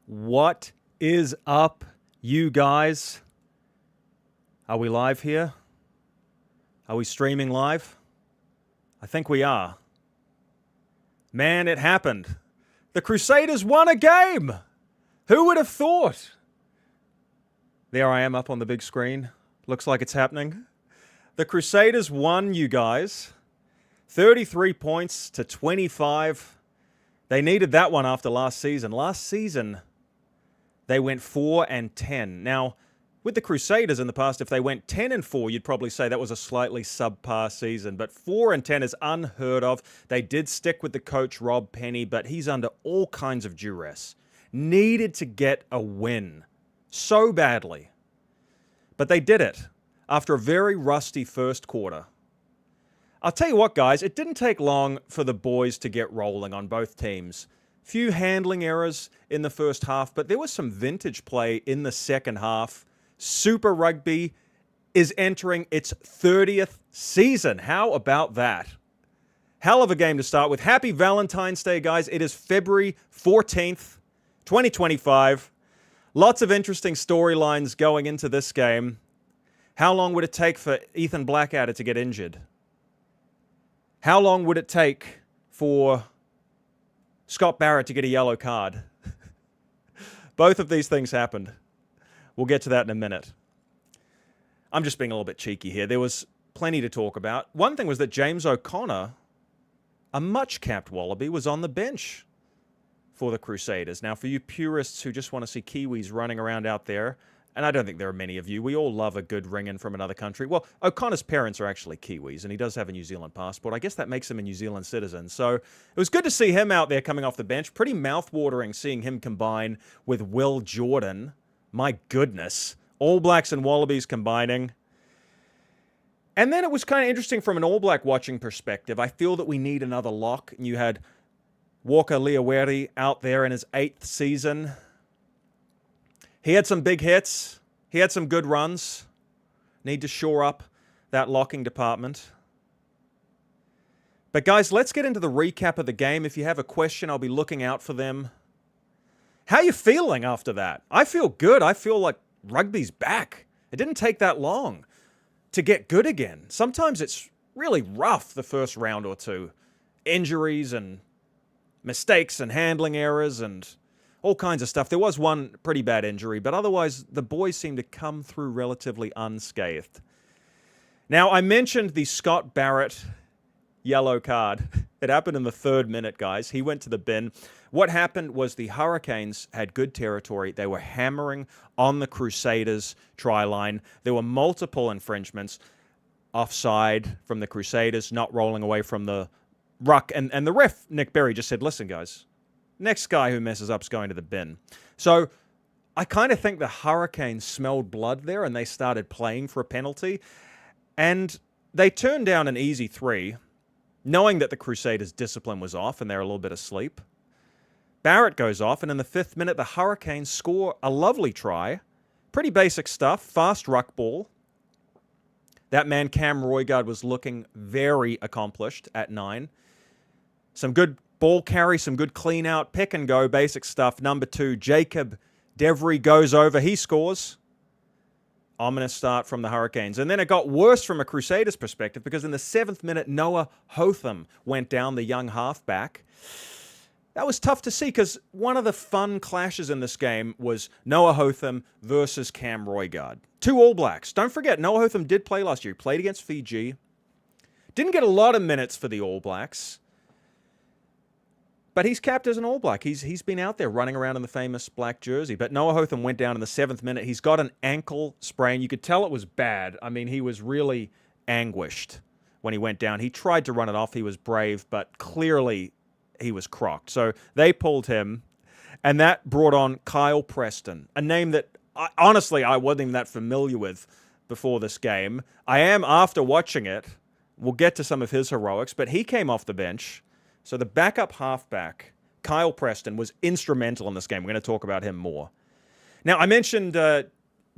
What is up, you guys? Are we live here? Are we streaming live? I think we are. Man, it happened. The Crusaders won a game! Who would have thought? There I am up on the big screen. Looks like it's happening. The Crusaders won, you guys. 33 points to 25. They needed that one after last season. Last season, they went 4-10. Now, with the Crusaders in the past, if they went 10-4, you'd probably say that was a slightly subpar season. But 4-10 is unheard of. They did stick with the coach, Rob Penny, but he's under all kinds of duress. Needed to get a win so badly. But they did it after a very rusty first quarter. I'll tell you what, guys, it didn't take long for the boys to get rolling on both teams. Few handling errors in the first half, but there was some vintage play in the second half. Super Rugby is entering its 30th season. How about that? Hell of a game to start with. Happy Valentine's Day, guys. It is February 14th, 2025. Lots of interesting storylines going into this game. How long would it take for Ethan Blackadder to get injured? How long would it take for Scott Barrett to get a yellow card? Both of these things happened. We'll get to that in a minute. I'm just being a little bit cheeky here. There was plenty to talk about. One thing was that James O'Connor, a much-capped Wallaby, was on the bench for the Crusaders. Now, for you purists who just want to see Kiwis running around out there, and I don't think there are many of you, we all love a good ring-in from another country. Well, O'Connor's parents are actually Kiwis, and he does have a New Zealand passport. I guess that makes him a New Zealand citizen. So it was good to see him out there coming off the bench. Pretty mouth-watering seeing him combine with Will Jordan. My goodness. All Blacks and Wallabies combining. And then it was kind of interesting from an All Black watching perspective. I feel that we need another lock. And you had Walker Leaweri out there in his 8th season. He had some big hits. He had some good runs. Need to shore up that locking department. But guys, let's get into the recap of the game. If you have a question, I'll be looking out for them. How are you feeling after that? I feel good. I feel like rugby's back. It didn't take that long to get good again. Sometimes it's really rough the first round or two. Injuries and mistakes and handling errors and all kinds of stuff. There was one pretty bad injury, but otherwise the boys seem to come through relatively unscathed. Now, I mentioned the Scott Barrett yellow card. It happened in the 3rd minute, guys. He went to the bin. What happened was the Hurricanes had good territory. They were hammering on the Crusaders' try line. There were multiple infringements. Offside from the Crusaders, not rolling away from the ruck. And the ref, Nick Berry, just said, listen, guys, next guy who messes up is going to the bin. So I kind of think the Hurricanes smelled blood there and they started playing for a penalty. And they turned down an easy 3, knowing that the Crusaders' discipline was off and they're a little bit asleep. Barrett goes off, and in the 5th minute, the Hurricanes score a lovely try. Pretty basic stuff, fast ruck ball. That man, Cam Roigard, was looking very accomplished at 9. Some good ball carry, some good clean out, pick and go, basic stuff. Number 2, Jacob Devry goes over. He scores. Ominous start from the Hurricanes. And then it got worse from a Crusaders perspective because in the 7th minute, Noah Hotham went down, the young halfback. That was tough to see because one of the fun clashes in this game was Noah Hotham versus Cam Roigard. 2 All Blacks. Don't forget, Noah Hotham did play last year. He played against Fiji. Didn't get a lot of minutes for the All Blacks. But he's capped as an All Black. He's been out there running around in the famous black jersey. But Noah Hotham went down in the 7th minute. He's got an ankle sprain. You could tell it was bad. I mean, he was really anguished when he went down. He tried to run it off. He was brave, but clearly he was crocked. So they pulled him, and that brought on Kyle Preston, a name that, honestly, I wasn't even that familiar with before this game. I am after watching it. We'll get to some of his heroics, but he came off the bench. So the backup halfback, Kyle Preston, was instrumental in this game. We're going to talk about him more. Now, I mentioned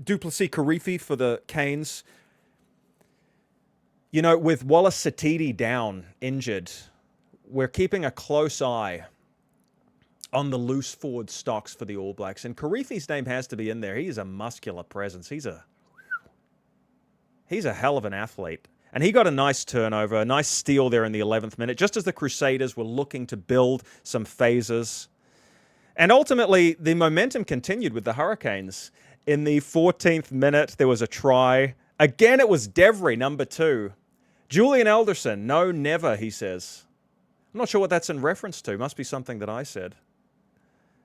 Duplessis Kirifi for the Canes. You know, with Wallace Satiti down, injured, we're keeping a close eye on the loose forward stocks for the All Blacks. And Kirifi's name has to be in there. He is a muscular presence. He's a hell of an athlete. And he got a nice turnover, a nice steal there in the 11th minute, just as the Crusaders were looking to build some phases. And ultimately, the momentum continued with the Hurricanes. In the 14th minute, there was a try. Again, it was Devry, number 2. Julian Alderson, no, never, he says. I'm not sure what that's in reference to. Must be something that I said.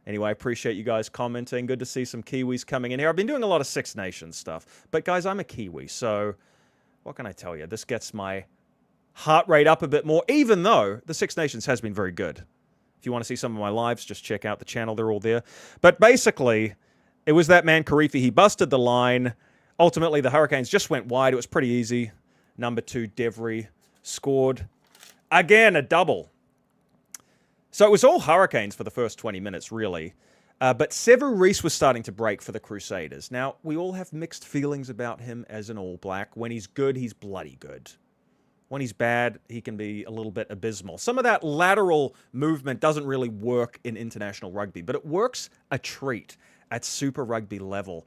Anyway, I appreciate you guys commenting. Good to see some Kiwis coming in here. I've been doing a lot of Six Nations stuff. But guys, I'm a Kiwi, so what can I tell you? This gets my heart rate up a bit more, even though the Six Nations has been very good. If you want to see some of my lives, just check out the channel. They're all there. But basically, it was that man, Kirifi. He busted the line. Ultimately, the Hurricanes just went wide. It was pretty easy. Number 2, Devry, scored. Again, a double. So it was all Hurricanes for the first 20 minutes, really. But Sevu Reece was starting to break for the Crusaders. Now, we all have mixed feelings about him as an All Black. When he's good, he's bloody good. When he's bad, he can be a little bit abysmal. Some of that lateral movement doesn't really work in international rugby, but it works a treat at Super Rugby level.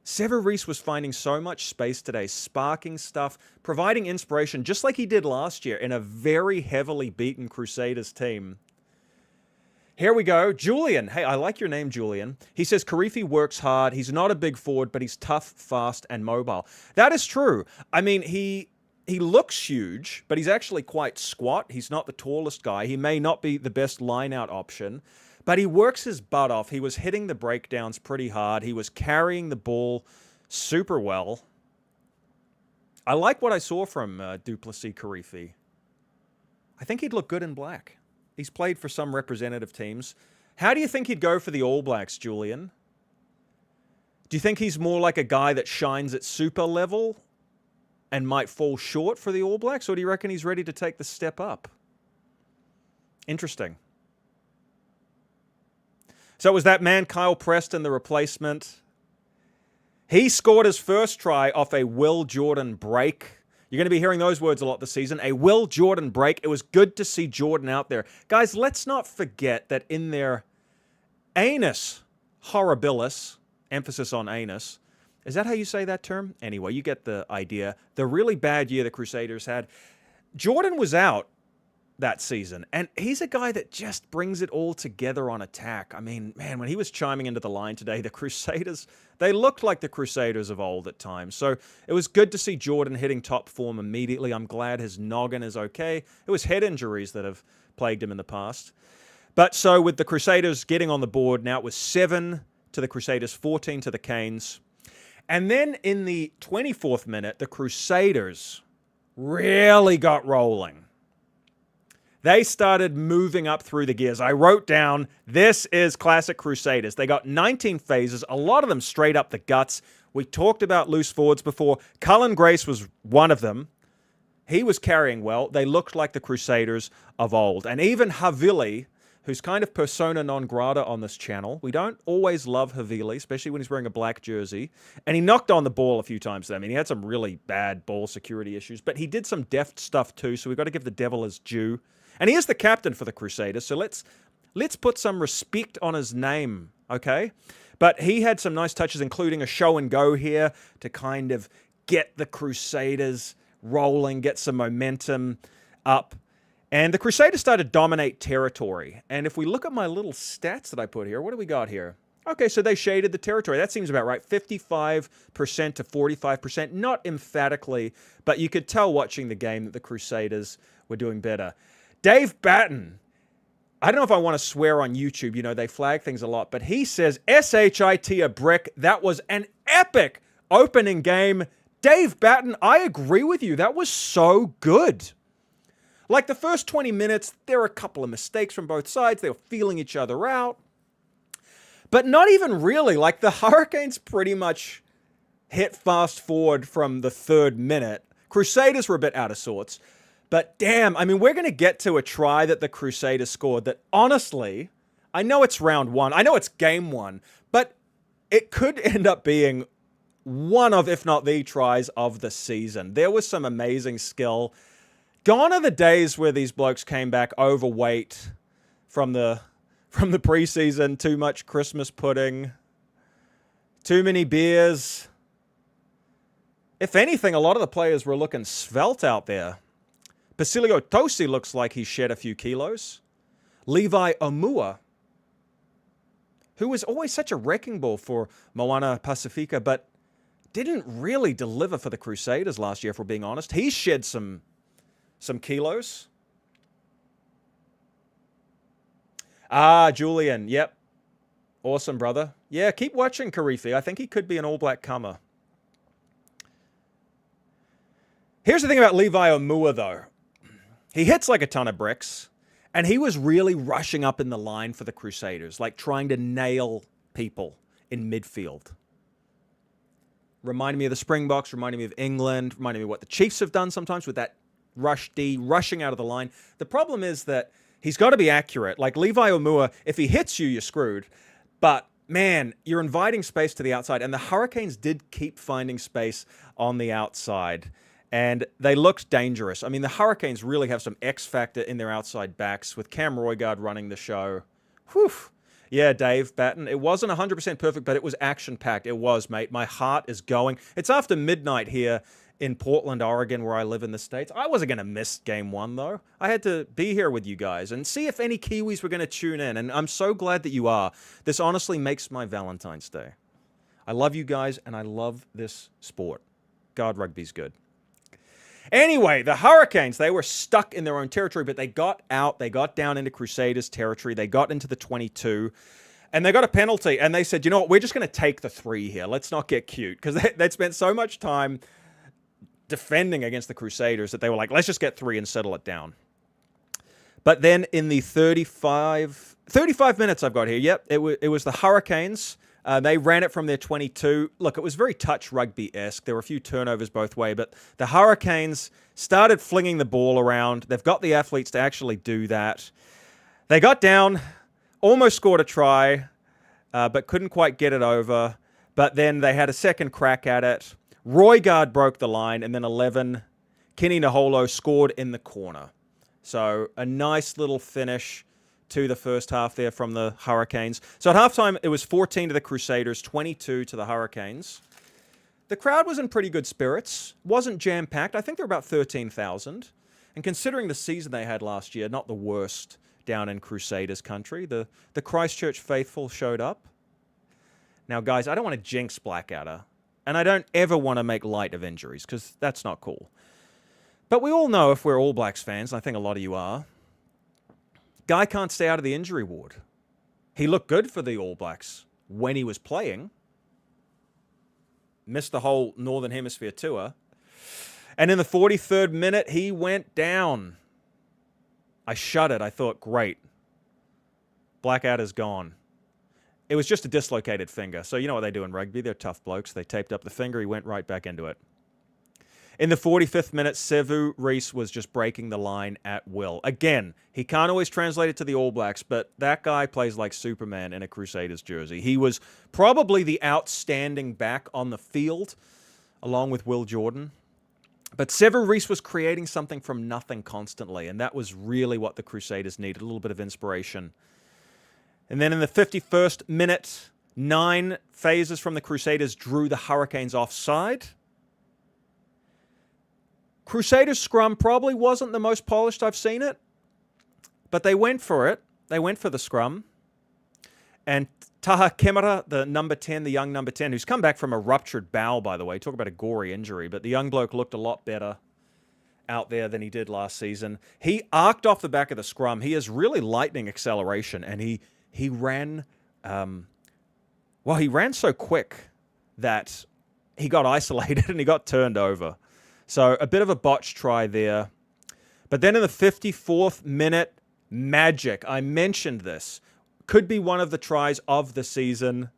Sevu Reece was finding so much space today, sparking stuff, providing inspiration, just like he did last year in a very heavily beaten Crusaders team. Here we go. Julian. Hey, I like your name, Julian. He says, Kirifi works hard. He's not a big forward, but he's tough, fast, and mobile. That is true. I mean, he looks huge, but he's actually quite squat. He's not the tallest guy. He may not be the best line-out option, but he works his butt off. He was hitting the breakdowns pretty hard. He was carrying the ball super well. I like what I saw from Duplessis Kirifi. I think he'd look good in black. He's played for some representative teams. How do you think he'd go for the All Blacks, Julian? Do you think he's more like a guy that shines at super level and might fall short for the All Blacks, or do you reckon he's ready to take the step up? Interesting. So it was that man, Kyle Preston, the replacement. He scored his first try off a Will Jordan break. You're going to be hearing those words a lot this season. A Will Jordan break. It was good to see Jordan out there. Guys, let's not forget that in their anus horribilis, emphasis on anus, is that how you say that term? Anyway, you get the idea. The really bad year the Crusaders had, Jordan was out that season, and he's a guy that just brings it all together on attack. I mean, man, when he was chiming into the line today, the Crusaders, they looked like the Crusaders of old at times. So it was good to see Jordan hitting top form immediately. I'm glad his noggin is okay. It was head injuries that have plagued him in the past. But so with the Crusaders getting on the board, now it was 7 to the Crusaders, 14 to the Canes. And then in the 24th minute, the Crusaders really got rolling. They started moving up through the gears. I wrote down, this is classic Crusaders. They got 19 phases, a lot of them straight up the guts. We talked about loose forwards before. Cullen Grace was one of them. He was carrying well. They looked like the Crusaders of old. And even Havili, who's kind of persona non grata on this channel. We don't always love Havili, especially when he's wearing a black jersey. And he knocked on the ball a few times. I mean, he had some really bad ball security issues, but he did some deft stuff too, so we've got to give the devil his due. And he is the captain for the Crusaders, so let's put some respect on his name, okay? But he had some nice touches, including a show and go here to kind of get the Crusaders rolling, get some momentum up. And the Crusaders started to dominate territory. And if we look at my little stats that I put here, what do we got here? Okay, so they shaded the territory. That seems about right. 55% to 45%. Not emphatically, but you could tell watching the game that the Crusaders were doing better. Dave Batten, I don't know if I want to swear on YouTube. You know, they flag things a lot. But he says, SHIT a brick. That was an epic opening game. Dave Batten, I agree with you. That was so good. Like the first 20 minutes, there were a couple of mistakes from both sides. They were feeling each other out. But not even really. Like the Hurricanes pretty much hit fast forward from the 3rd minute. Crusaders were a bit out of sorts. But damn, I mean, we're going to get to a try that the Crusaders scored that honestly, I know it's round 1. I know it's game 1. But it could end up being one of, if not the tries of the season. There was some amazing skill. Gone are the days where these blokes came back overweight from the from the preseason. Too much Christmas pudding. Too many beers. If anything, a lot of the players were looking svelte out there. Basilio Tosi looks like he shed a few kilos. Levi Aumua, who was always such a wrecking ball for Moana Pacifica, but didn't really deliver for the Crusaders last year, if we're being honest. He shed some kilos. Julian, yep. Awesome, brother. Yeah, keep watching Kirifi. I think he could be an All Black comer. Here's the thing about Levi Aumua, though. He hits like a ton of bricks, and he was really rushing up in the line for the Crusaders, like trying to nail people in midfield. Reminded me of the Springboks, reminded me of England, reminded me of what the Chiefs have done sometimes with that rush D, rushing out of the line. The problem is that he's got to be accurate. Like Levi Aumua, if he hits you, you're screwed. But, man, you're inviting space to the outside, and the Hurricanes did keep finding space on the outside. And they looked dangerous. I mean, the Hurricanes really have some X factor in their outside backs with Cam Roigard running the show. Whew. Yeah, Dave Batten. It wasn't 100% perfect, but it was action-packed. It was, mate. My heart is going. It's after midnight here in Portland, Oregon, where I live in the States. I wasn't going to miss Game 1, though. I had to be here with you guys and see if any Kiwis were going to tune in. And I'm so glad that you are. This honestly makes my Valentine's Day. I love you guys, and I love this sport. God, rugby's good. Anyway, the Hurricanes, they were stuck in their own territory, but they got out. They got down into Crusaders territory. They got into the 22, and they got a penalty. And they said, you know what, we're just going to take the 3 here. Let's not get cute. Because they'd spent so much time defending against the Crusaders that they were like, let's just get 3 and settle it down. But then in the 35 minutes I've got here, yep, it was the Hurricanes. They ran it from their 22. Look, it was very touch rugby-esque. There were a few turnovers both ways, but the Hurricanes started flinging the ball around. They've got the athletes to actually do that. They got down, almost scored a try, but couldn't quite get it over. But then they had a second crack at it. Roigard broke the line, and then 11, Kenny Naholo scored in the corner. So a nice little finish to the first half there from the Hurricanes. So at halftime, it was 14 to the Crusaders, 22 to the Hurricanes. The crowd was in pretty good spirits. Wasn't jam-packed. I think there were about 13,000. And considering the season they had last year, not the worst down in Crusaders country, the Christchurch faithful showed up. Now, guys, I don't want to jinx Blackadder, and I don't ever want to make light of injuries, because that's not cool. But we all know, if we're All Blacks fans, and I think a lot of you are, guy can't stay out of the injury ward. He looked good for the All Blacks when he was playing. Missed the whole Northern Hemisphere tour. And in the 43rd minute, he went down. I shuddered. I thought, great. Blackadder's gone. It was just a dislocated finger. So you know what they do in rugby. They're tough blokes. They taped up the finger. He went right back into it. In the 45th minute, Sevu Reece was just breaking the line at will. Again, he can't always translate it to the All Blacks, but that guy plays like Superman in a Crusaders jersey. He was probably the outstanding back on the field, along with Will Jordan. But Sevu Reece was creating something from nothing constantly, and that was really what the Crusaders needed, a little bit of inspiration. And then in the 51st minute, 9 phases from the Crusaders drew the Hurricanes offside. Crusaders' scrum probably wasn't the most polished I've seen it, but they went for it. They went for the scrum. And Taha Kemara, the number 10, the young number 10, who's come back from a ruptured bowel, by the way. Talk about a gory injury, but the young bloke looked a lot better out there than he did last season. He arced off the back of the scrum. He has really lightning acceleration, and he ran, he ran so quick that he got isolated and he got turned over. So a bit of a botch try there. But then in the 54th minute, magic. I mentioned this. Could be one of the tries of the season.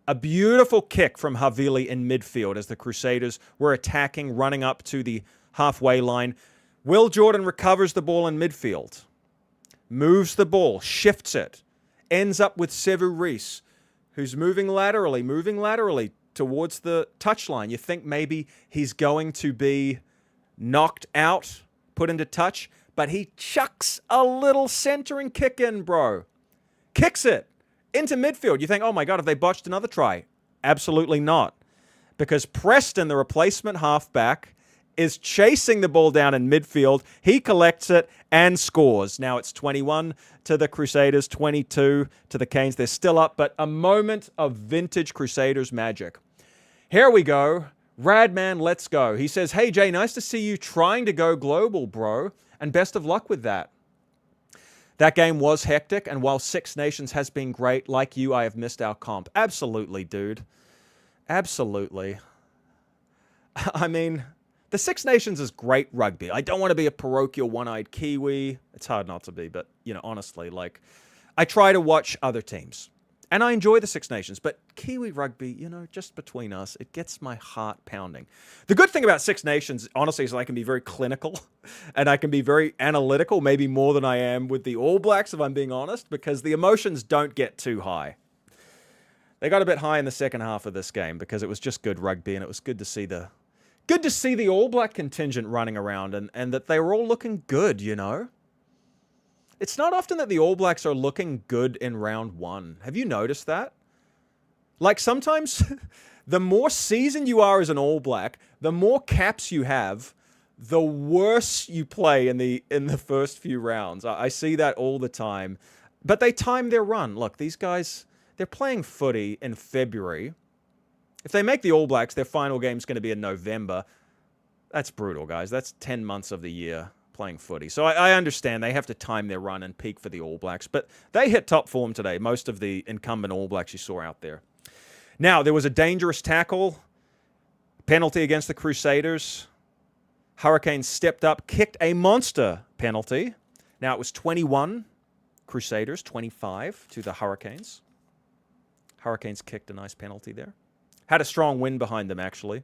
A beautiful kick from Havili in midfield as the Crusaders were attacking, running up to the halfway line. Will Jordan recovers the ball in midfield. Moves the ball, shifts it. Ends up with Sevu Reece, who's moving laterally towards the touchline. You think maybe he's going to be knocked out, put into touch, but he chucks a little centering kick in, bro. kicks it into midfield. You think, oh my God, have they botched another try? Absolutely not. Because Preston, the replacement halfback, is chasing the ball down in midfield. He collects it and scores. Now it's 21 to the Crusaders, 22 to the Canes. They're still up, but a moment of vintage Crusaders magic. Here we go. Radman, let's go. He says, hey, Jay, nice to see you trying to go global, bro, and best of luck with that. That game was hectic, and while Six Nations has been great, like you, I have missed our comp. Absolutely, dude. Absolutely. I mean, the Six Nations is great rugby. I don't want to be a parochial one-eyed Kiwi. It's hard not to be, but, you know, honestly, like, I try to watch other teams. And I enjoy the Six Nations, but Kiwi rugby, you know, just between us, it gets my heart pounding. The good thing about Six Nations, honestly, is I can be very clinical and I can be very analytical, maybe more than I am with the All Blacks, if I'm being honest, because the emotions don't get too high. They got a bit high in the second half of this game because it was just good rugby, and it was good to see the All Black contingent running around and that they were all looking good, you know? It's not often that the All Blacks are looking good in round one. Have you noticed that? Like, sometimes the more seasoned you are as an All Black, the more caps you have, the worse you play in the first few rounds. I see that all the time. But they time their run. Look, these guys, they're playing footy in February. If they make the All Blacks, their final game's going to be in November. That's brutal, guys. That's 10 months of the year playing footy. So I understand they have to time their run and peak for the All Blacks, but they hit top form today, most of the incumbent All Blacks you saw out there. Now, there was a dangerous tackle, penalty against the Crusaders. Hurricanes stepped up, kicked a monster penalty. Now it was 21 Crusaders, 25 to the Hurricanes. Hurricanes kicked a nice penalty there. Had a strong win behind them, actually.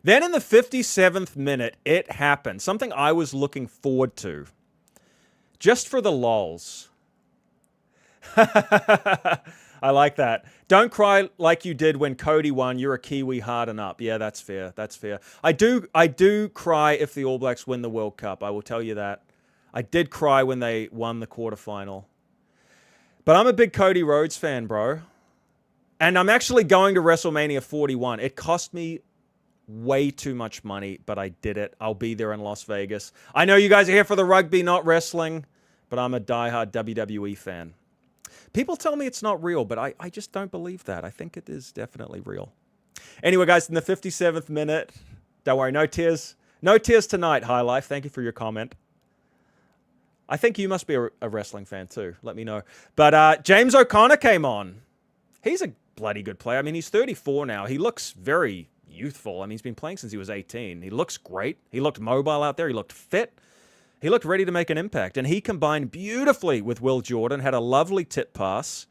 Then in the 57th minute, it happened. Something I was looking forward to. Just for the lols. I like that. Don't cry like you did when Cody won. You're a Kiwi, harden up. Yeah, that's fair. That's fair. I do cry if the All Blacks win the World Cup. I will tell you that. I did cry when they won the quarterfinal. But I'm a big Cody Rhodes fan, bro. And I'm actually going to WrestleMania 41. It cost me way too much money, but I did it. I'll be there in Las Vegas. I know you guys are here for the rugby, not wrestling, but I'm a diehard WWE fan. People tell me it's not real, but I just don't believe that. I think it is definitely real. Anyway, guys, in the 57th minute, don't worry, no tears. No tears tonight, High Life. Thank you for your comment. I think you must be a wrestling fan too. Let me know. But James O'Connor came on. He's a bloody good player. I mean, he's 34 now. He looks very youthful. I mean, he's been playing since he was 18. He looks great. He looked mobile out there. He looked fit. He looked ready to make an impact. And he combined beautifully with Will Jordan, had a lovely tip pass.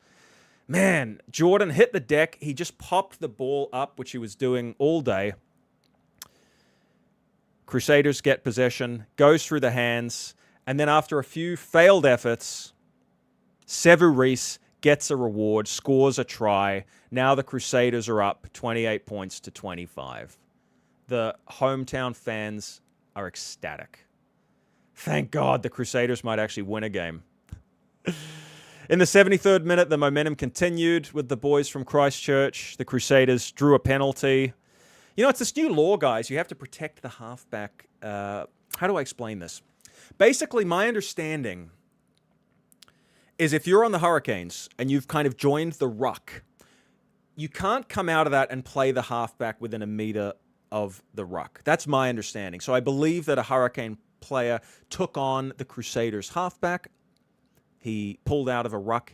Man, Jordan hit the deck. He just popped the ball up, which he was doing all day. Crusaders get possession, goes through the hands, and then after a few failed efforts, Sevu Reece gets a reward, scores a try. Now the Crusaders are up 28 points to 25. The hometown fans are ecstatic. Thank God the Crusaders might actually win a game. In the 73rd minute, the momentum continued with the boys from Christchurch. The Crusaders drew a penalty. You know, it's this new law, guys. You have to protect the halfback. How do I explain this? Basically, my understanding is if you're on the Hurricanes and you've kind of joined the ruck, you can't come out of that and play the halfback within a meter of the ruck. That's my understanding. So I believe that a Hurricane player took on the Crusaders halfback. He pulled out of a ruck.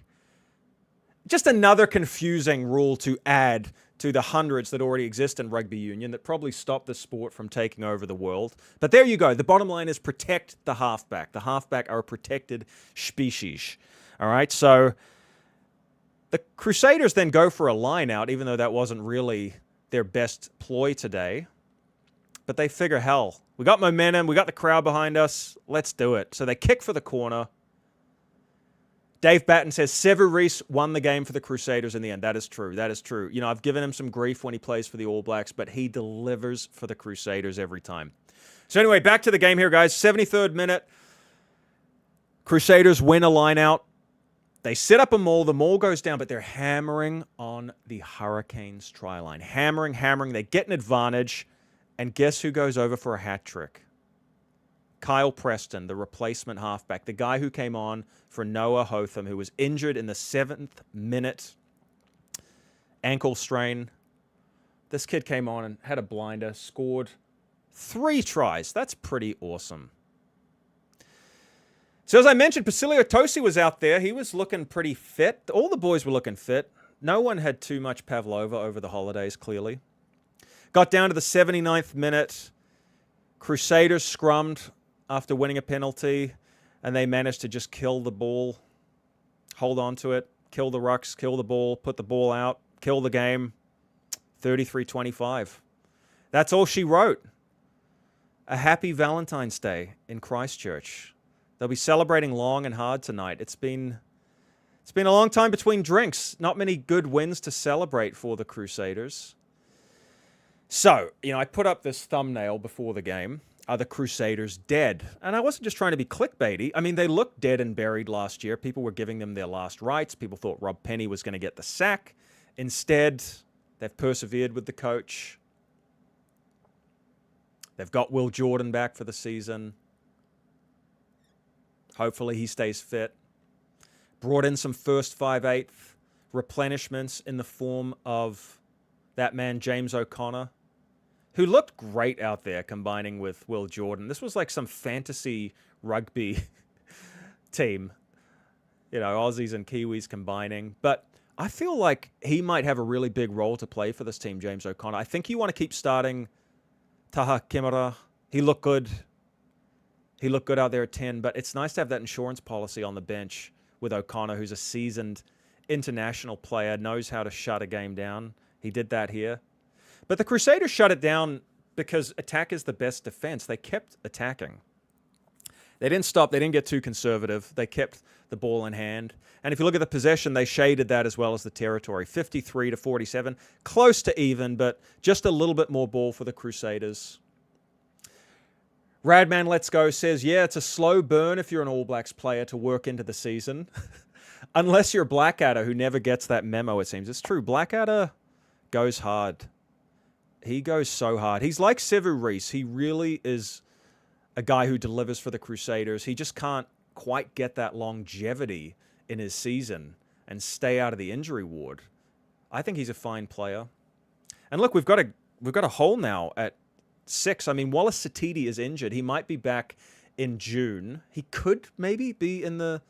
Just another confusing rule to add to the hundreds that already exist in rugby union that probably stop the sport from taking over the world. But there you go. The bottom line is protect the halfback. The halfback are a protected species. All right, so the Crusaders then go for a line out, even though that wasn't really their best ploy today. But they figure, hell, we got momentum, we got the crowd behind us, let's do it. So they kick for the corner. Dave Batten says Sevu Reece won the game for the Crusaders in the end. That is true. That is true. You know, I've given him some grief when he plays for the All Blacks, but he delivers for the Crusaders every time. So anyway, back to the game here, guys. 73rd minute. Crusaders win a line out. They set up a maul. The maul goes down, but they're hammering on the Hurricanes try line. Hammering. They get an advantage. And guess who goes over for a hat trick? Kyle Preston, the replacement halfback, the guy who came on for Noah Hotham, who was injured in the 7th minute, ankle strain. This kid came on and had a blinder, scored 3 tries. That's pretty awesome. So as I mentioned, Pasilio Tosi was out there. He was looking pretty fit. All the boys were looking fit. No one had too much pavlova over the holidays, clearly. Got down to the 79th minute. Crusaders scrummed after winning a penalty, and they managed to just kill the ball, hold on to it, kill the rucks, kill the ball, put the ball out, kill the game, 33-25. That's all she wrote. A happy Valentine's Day in Christchurch. They'll be celebrating long and hard tonight. It's been a long time between drinks. Not many good wins to celebrate for the Crusaders. So, I put up this thumbnail before the game. Are the Crusaders dead? And I wasn't just trying to be clickbaity. I mean, they looked dead and buried last year. People were giving them their last rites. People thought Rob Penny was going to get the sack. Instead, they've persevered with the coach. They've got Will Jordan back for the season. Hopefully he stays fit. Brought in some first 5/8 replenishments in the form of that man, James O'Connor, who looked great out there combining with Will Jordan. This was like some fantasy rugby team. Aussies and Kiwis combining. But I feel like he might have a really big role to play for this team, James O'Connor. I think you want to keep starting Taha Kimura. He looked good. He looked good out there at 10. But it's nice to have that insurance policy on the bench with O'Connor, who's a seasoned international player, knows how to shut a game down. He did that here. But the Crusaders shut it down because attack is the best defense. They kept attacking. They didn't stop. They didn't get too conservative. They kept the ball in hand. And if you look at the possession, they shaded that as well as the territory. 53-47. Close to even, but just a little bit more ball for the Crusaders. Radman Let's Go says, yeah, it's a slow burn if you're an All Blacks player to work into the season. Unless you're Blackadder, who never gets that memo, it seems. It's true. Blackadder goes hard. He goes so hard. He's like Sevu Reece. He really is a guy who delivers for the Crusaders. He just can't quite get that longevity in his season and stay out of the injury ward. I think he's a fine player. And look, we've got a hole now at 6. I mean, Wallace Satiti is injured. He might be back in June. He could maybe be in the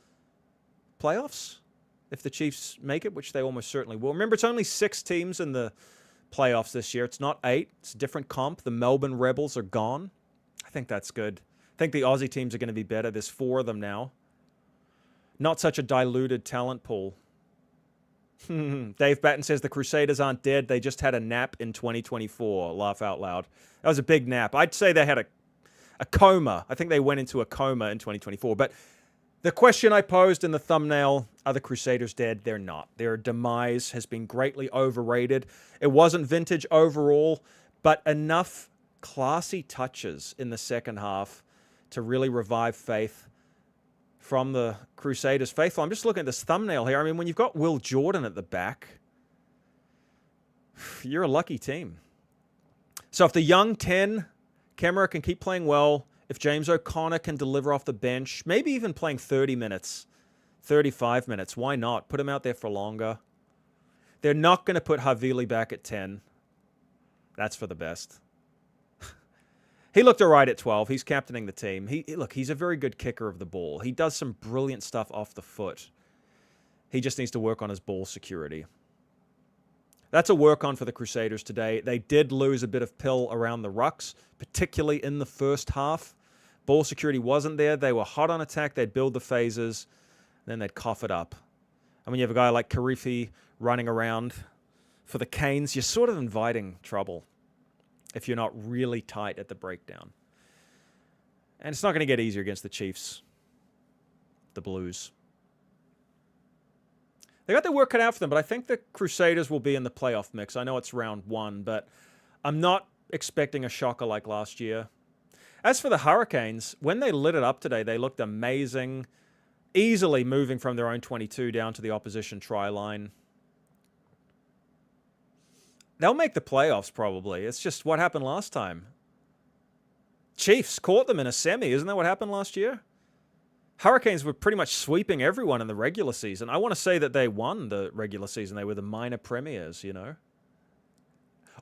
playoffs if the Chiefs make it, which they almost certainly will. Remember, it's only 6 teams in the playoffs this year. It's not 8. It's a different comp. The Melbourne Rebels are gone. I think that's good. I think the Aussie teams are going to be better. There's 4 of them now. Not such a diluted talent pool. Dave Batten says the Crusaders aren't dead. They just had a nap in 2024. Laugh out loud. That was a big nap. I'd say they had a coma. I think they went into a coma in 2024. But the question I posed in the thumbnail, are the Crusaders dead? They're not. Their demise has been greatly overrated. It wasn't vintage overall, but enough classy touches in the second half to really revive faith from the Crusaders faithful. I'm just looking at this thumbnail here. I mean, when you've got Will Jordan at the back, you're a lucky team. So if the young 10, Kemera can keep playing well, if James O'Connor can deliver off the bench, maybe even playing 30 minutes, 35 minutes, why not? Put him out there for longer. They're not going to put Havili back at 10. That's for the best. He looked all right at 12. He's captaining the team. Look, he's a very good kicker of the ball. He does some brilliant stuff off the foot. He just needs to work on his ball security. That's a work on for the Crusaders today. They did lose a bit of pill around the rucks, particularly in the first half. Ball security wasn't there. They were hot on attack. They'd build the phases, then they'd cough it up. And when you have a guy like Kirifi running around for the Canes, you're sort of inviting trouble if you're not really tight at the breakdown. And it's not going to get easier against the Chiefs, the Blues. They got their work cut out for them, but I think the Crusaders will be in the playoff mix. I know it's round 1, but I'm not expecting a shocker like last year. As for the Hurricanes, when they lit it up today, they looked amazing. easily moving from their own 22 down to the opposition try line. They'll make the playoffs probably. It's just what happened last time. Chiefs caught them in a semi. Isn't that what happened last year? Hurricanes were pretty much sweeping everyone in the regular season. I want to say that they won the regular season. They were the minor premiers, you know.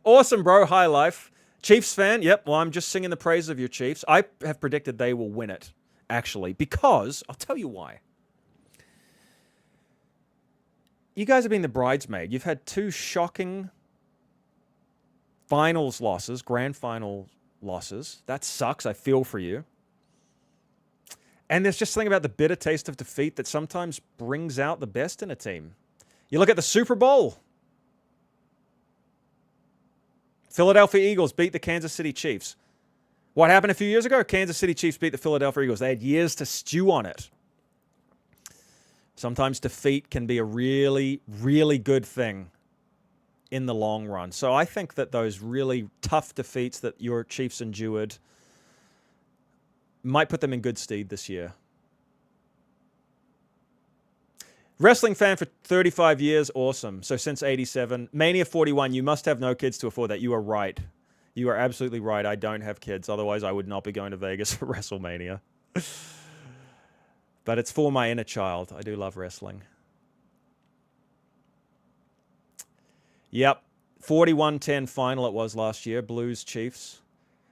Awesome, bro. High life. Chiefs fan. Yep. Well, I'm just singing the praise of your Chiefs. I have predicted they will win it, actually, because I'll tell you why. You guys have been the bridesmaid. You've had 2 shocking finals losses, grand final losses. That sucks. I feel for you. And there's just something about the bitter taste of defeat that sometimes brings out the best in a team. You look at the Super Bowl. Philadelphia Eagles beat the Kansas City Chiefs. What happened a few years ago? Kansas City Chiefs beat the Philadelphia Eagles. They had years to stew on it. Sometimes defeat can be a really, really good thing in the long run. So I think that those really tough defeats that your Chiefs endured might put them in good stead this year. Wrestling fan for 35 years, awesome. So since 87. Mania 41, you must have no kids to afford that. You are right. You are absolutely right. I don't have kids. Otherwise, I would not be going to Vegas for WrestleMania. But it's for my inner child. I do love wrestling. Yep. 41-10 final it was last year. Blues, Chiefs.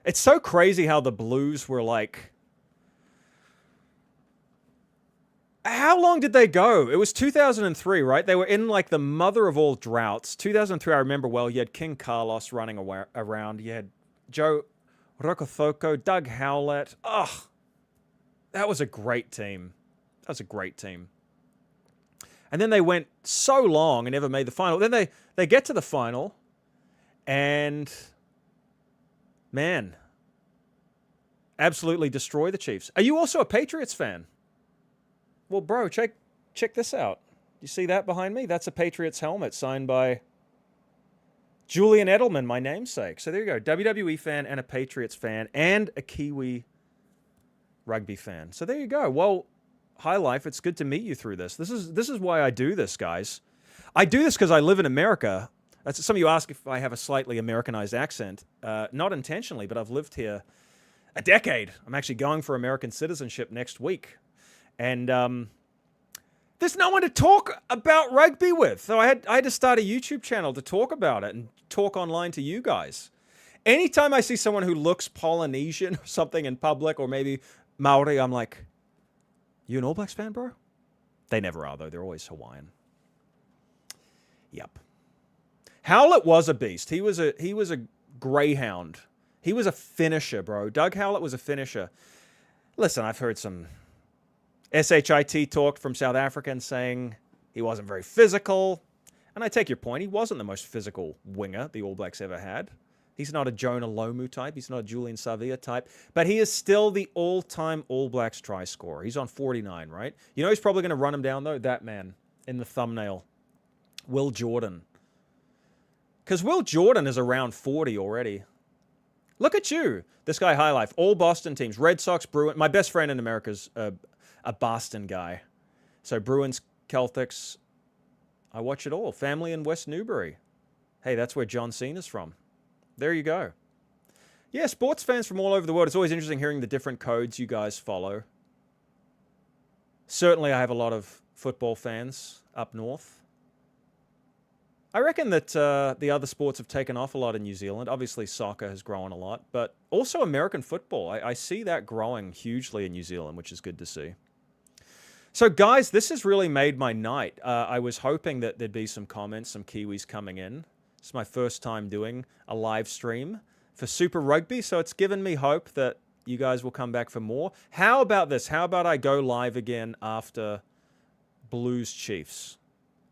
It's so crazy how the Blues were like... How long did they go? It was 2003, right? They were in like the mother of all droughts. 2003, I remember well. You had King Carlos running around. You had Joe Rokothoko, Doug Howlett. Ugh. That was a great team. That was a great team. And then they went so long and never made the final. Then they get to the final and, man, absolutely destroy the Chiefs. Are you also a Patriots fan? Well, bro, check this out. You see that behind me? That's a Patriots helmet signed by Julian Edelman, my namesake. So there you go. WWE fan and a Patriots fan and a Kiwi rugby fan. So there you go. Well, hi, life. It's good to meet you through this. This is why I do this, guys. I do this because I live in America. Some of you ask if I have a slightly Americanized accent. Not intentionally, but I've lived here a decade. I'm actually going for American citizenship next week. And there's no one to talk about rugby with. So I had to start a YouTube channel to talk about it and talk online to you guys. Anytime I see someone who looks Polynesian or something in public, or maybe Maori, I'm like, you an All Blacks fan, bro? They never are, though. They're always Hawaiian. Yep. Howlett was a beast. He was a greyhound. He was a finisher, bro. Doug Howlett was a finisher. Listen, I've heard some SHIT talk from South Africans saying he wasn't very physical. And I take your point. He wasn't the most physical winger the All Blacks ever had. He's not a Jonah Lomu type. He's not a Julian Savia type. But he is still the all-time All Blacks try scorer. He's on 49, right? You know he's probably going to run him down, though? That man in the thumbnail. Will Jordan. Because Will Jordan is around 40 already. Look at you. This guy, High Life. All Boston teams. Red Sox, Bruins. My best friend in America's a Boston guy. So Bruins, Celtics. I watch it all. Family in West Newbury. Hey, that's where John Cena's from. There you go. Yeah, sports fans from all over the world. It's always interesting hearing the different codes you guys follow. Certainly, I have a lot of football fans up north. I reckon that the other sports have taken off a lot in New Zealand. Obviously, soccer has grown a lot, but also American football. I see that growing hugely in New Zealand, which is good to see. So, guys, this has really made my night. I was hoping that there'd be some comments, some Kiwis coming in. It's my first time doing a live stream for Super Rugby, so it's given me hope that you guys will come back for more. How about this? How about I go live again after Blues Chiefs?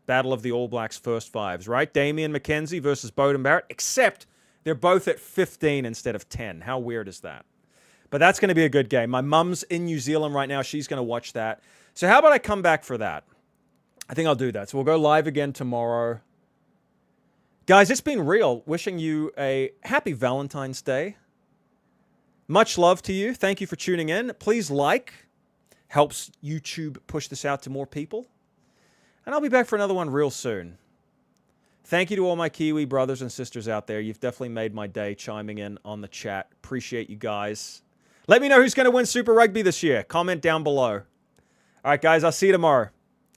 Battle of the All Blacks first fives, right? Damian McKenzie versus Beauden Barrett, except they're both at 15 instead of 10. How weird is that? But that's going to be a good game. My mum's in New Zealand right now. She's going to watch that. So how about I come back for that? I think I'll do that. So we'll go live again tomorrow. Guys, it's been real. Wishing you a happy Valentine's Day. Much love to you. Thank you for tuning in. Please like, helps YouTube push this out to more people. And I'll be back for another one real soon. Thank you to all my Kiwi brothers and sisters out there. You've definitely made my day chiming in on the chat. Appreciate you guys. Let me know who's going to win Super Rugby this year. Comment down below. All right, guys, I'll see you tomorrow.